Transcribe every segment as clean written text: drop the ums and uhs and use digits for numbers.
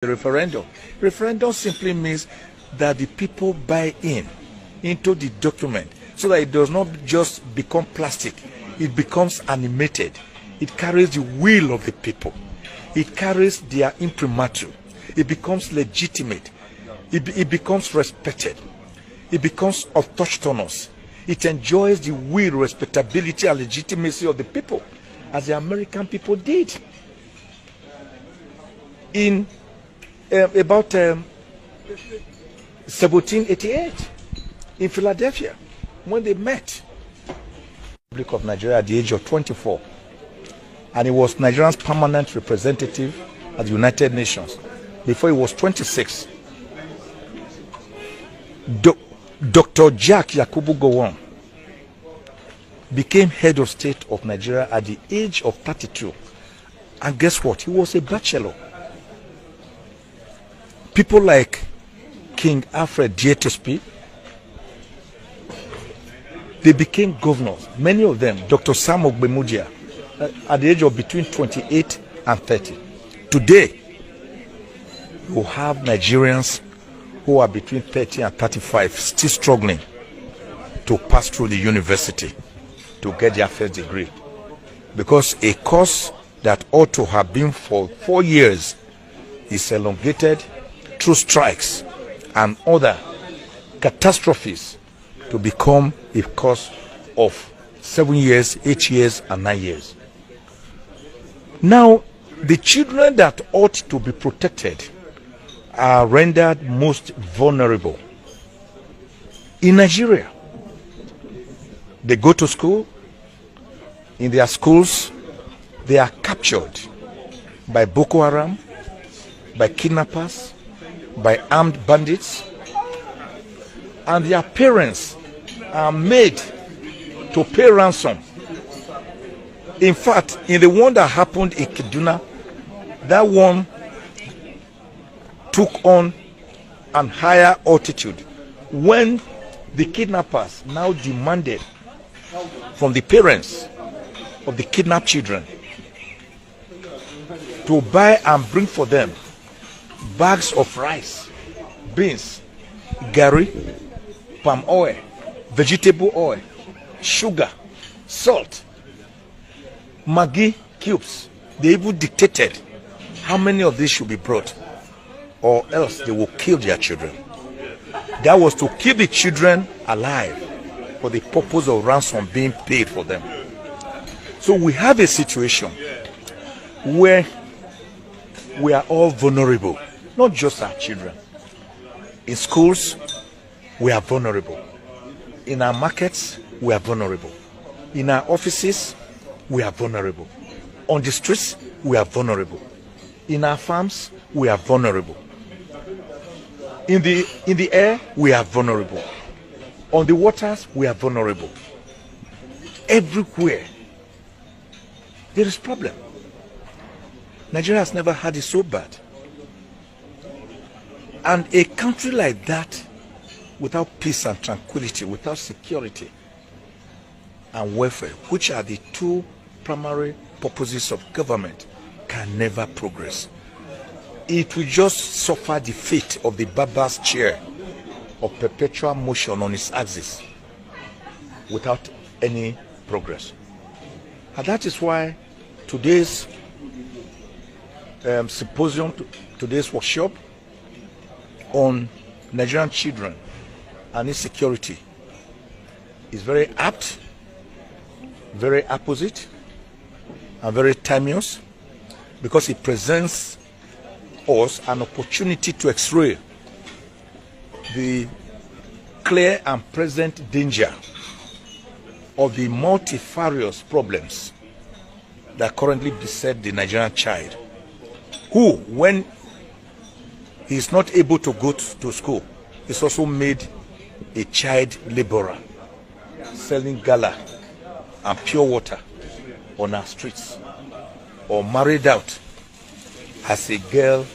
The referendum. Referendum simply means that the people buy into the document so that it does not just become plastic. It becomes animated. It carries the will of the people. It carries their imprimatur. It becomes legitimate. It becomes respected. It becomes autochthonous. It enjoys the will, respectability, and legitimacy of the people, as the American people did. In about 1788 in Philadelphia, when they met, Republic of Nigeria at the age of 24, and he was Nigeria's permanent representative at the United Nations before he was 26. Dr. Jack Yakubu Gowon became head of state of Nigeria at the age of 32, and guess what? He was a bachelor. People like King Alfred Dietersby, they became governors. Many of them, Dr. Sam Ogbemudia, at the age of between 28 and 30. Today, you have Nigerians who are between 30 and 35 still struggling to pass through the university to get their first degree, because a course that ought to have been for 4 years is elongated through strikes and other catastrophes to become a course of 7 years, 8 years, and 9 years. Now, the children that ought to be protected are rendered most vulnerable. In Nigeria, they go to school. In their schools, they are captured by Boko Haram, by kidnappers, by armed bandits, and their parents are made to pay ransom. In fact, in the one that happened in Kaduna, that one took on an higher altitude when the kidnappers now demanded from the parents of the kidnapped children to buy and bring for them bags of rice, beans, gari, palm oil, vegetable oil, sugar, salt, Maggi cubes. They even dictated how many of these should be brought, or else they will kill their children. That was to keep the children alive for the purpose of ransom being paid for them. So we have a situation where we are all vulnerable, not just our children. In schools, we are vulnerable. In our markets, we are vulnerable. In our offices, we are vulnerable. On the streets, we are vulnerable. In our farms, we are vulnerable. In the air, we are vulnerable. On the waters, we are vulnerable. Everywhere, there is problem. Nigeria has never had it so bad. And a country like that, without peace and tranquility, without security and welfare, which are the two primary purposes of government, can never progress. It will just suffer the fate of the barber's chair of perpetual motion on its axis without any progress. And that is why today's symposium, today's workshop on Nigerian children and insecurity is very apt, very apposite, and very timeless, because it presents us an opportunity to x-ray the clear and present danger of the multifarious problems that currently beset the Nigerian child, who, when he is not able to go to school, is also made a child laborer, selling gala and pure water on our streets, or married out as a girl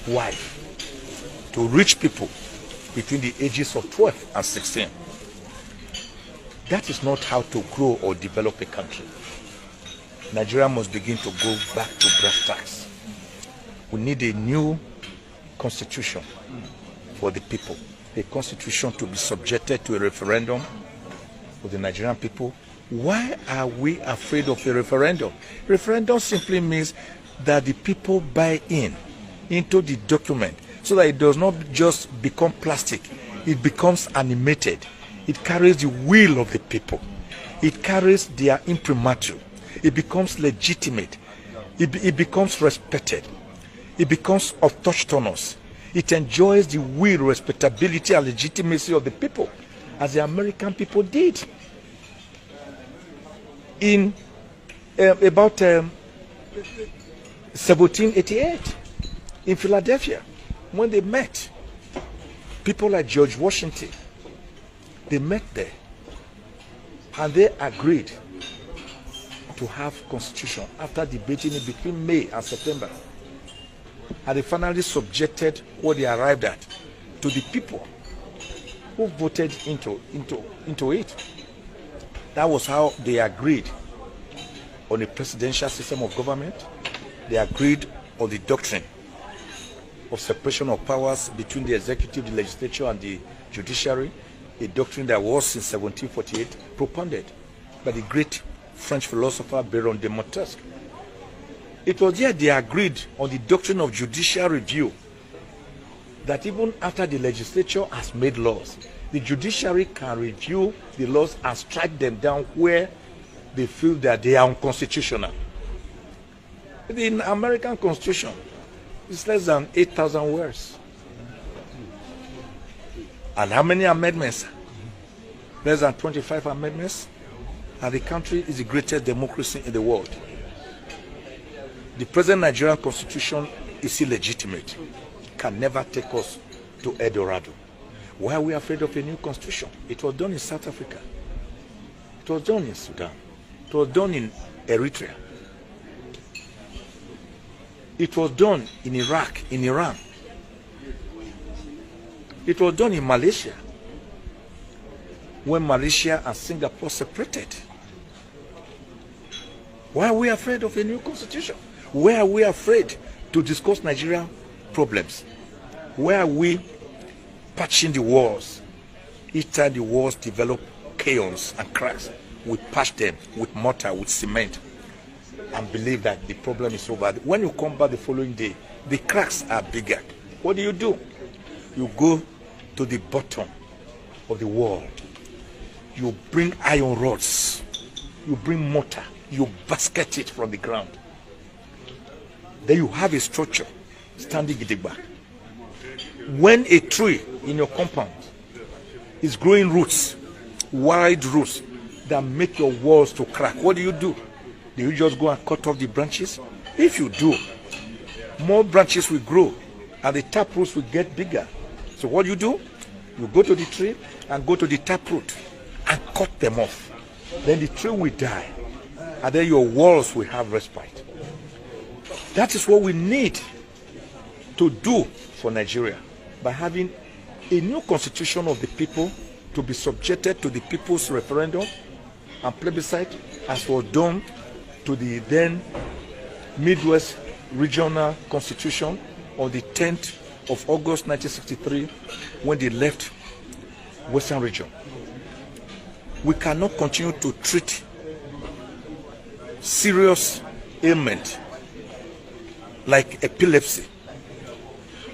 wife to rich people between the ages of 12 and 16. That is not how to grow or develop a country. Nigeria must begin to go back to brass tacks. We need a new constitution for the people, a constitution to be subjected to a referendum for the Nigerian people. Why are we afraid of a referendum? Referendum simply means that the people buy into the document so that it does not just become plastic, it becomes animated. It carries the will of the people. It carries their imprimatur. It becomes legitimate. It becomes respected. It becomes autochthonous. It enjoys the will, respectability, and legitimacy of the people, as the American people did. In about 1788, in Philadelphia, when they met, people like George Washington, they met there, and they agreed to have constitution after debating it between May and September. And they finally subjected what they arrived at to the people who voted into it. That was how they agreed on a presidential system of government. They agreed on the doctrine of separation of powers between the executive, the legislature, and the judiciary, a doctrine that was in 1748 propounded by the great French philosopher Baron de Montesquieu. It was there they agreed on the doctrine of judicial review, that even after the legislature has made laws, the judiciary can review the laws and strike them down where they feel that they are unconstitutional. The American Constitution is less than 8,000 words. And how many amendments? Less than 25 amendments. And the country is the greatest democracy in the world. The present Nigerian Constitution is illegitimate. Can never take us to El Dorado. Why are we afraid of a new constitution? It was done in South Africa. It was done in Sudan. It was done in Eritrea. It was done in Iraq, in Iran. It was done in Malaysia, when Malaysia and Singapore separated. Why are we afraid of a new constitution? Why are we afraid to discuss Nigerian problems? Why are we patching the walls? Each time the walls develop chaos and cracks, we patch them with mortar, with cement, and believe that the problem is over. When you come back the following day, the cracks are bigger. What do? You go to the bottom of the wall. You bring iron rods. You bring mortar. You basket it from the ground. Then you have a structure standing gidigba. When a tree in your compound is growing roots, wide roots that make your walls to crack, what do? Do you just go and cut off the branches? If you do, more branches will grow and the tap roots will get bigger. So what do? You go to the tree and go to the tap root and cut them off. Then the tree will die and then your walls will have respite. That is what we need to do for Nigeria, by having a new constitution of the people to be subjected to the people's referendum and plebiscite, as was done to the then Midwest Regional Constitution on the 10th of August 1963, when they left Western Region. We cannot continue to treat serious ailment like epilepsy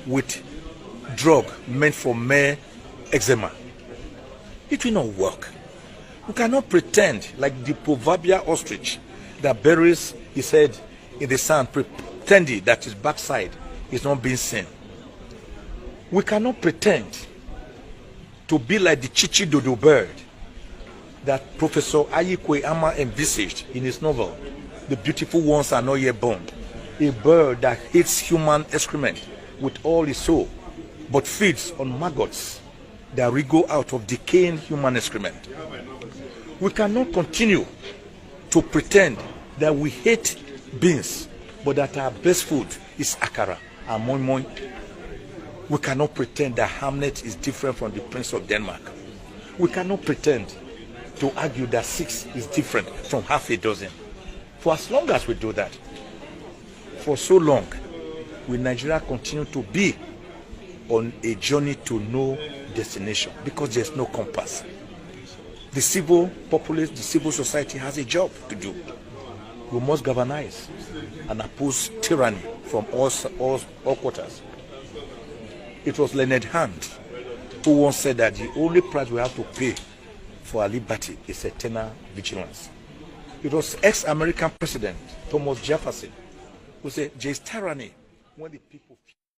with drug meant for mere eczema. It will not work. We cannot pretend like the proverbial ostrich that buries his head in the sand, pretending that his backside is not being seen. We cannot pretend to be like the chichidodo bird that Professor Ayikwe Ama envisaged in his novel, The Beautiful Ones Are Not Yet Born. A bird that hates human excrement with all his soul, but feeds on maggots that wriggle out of decaying human excrement. We cannot continue to pretend that we hate beans, but that our best food is akara and moi moi. We cannot pretend that Hamlet is different from the Prince of Denmark. We cannot pretend to argue that 6 is different from half a dozen. For as long as we do that, for so long, will Nigeria continue to be on a journey to no destination because there's no compass. The civil populace, the civil society has a job to do. We must galvanize and oppose tyranny from all quarters. It was Leonard Hand who once said that the only price we have to pay for our liberty is eternal vigilance. It was ex-American President Thomas Jefferson who said, there is tyranny when the people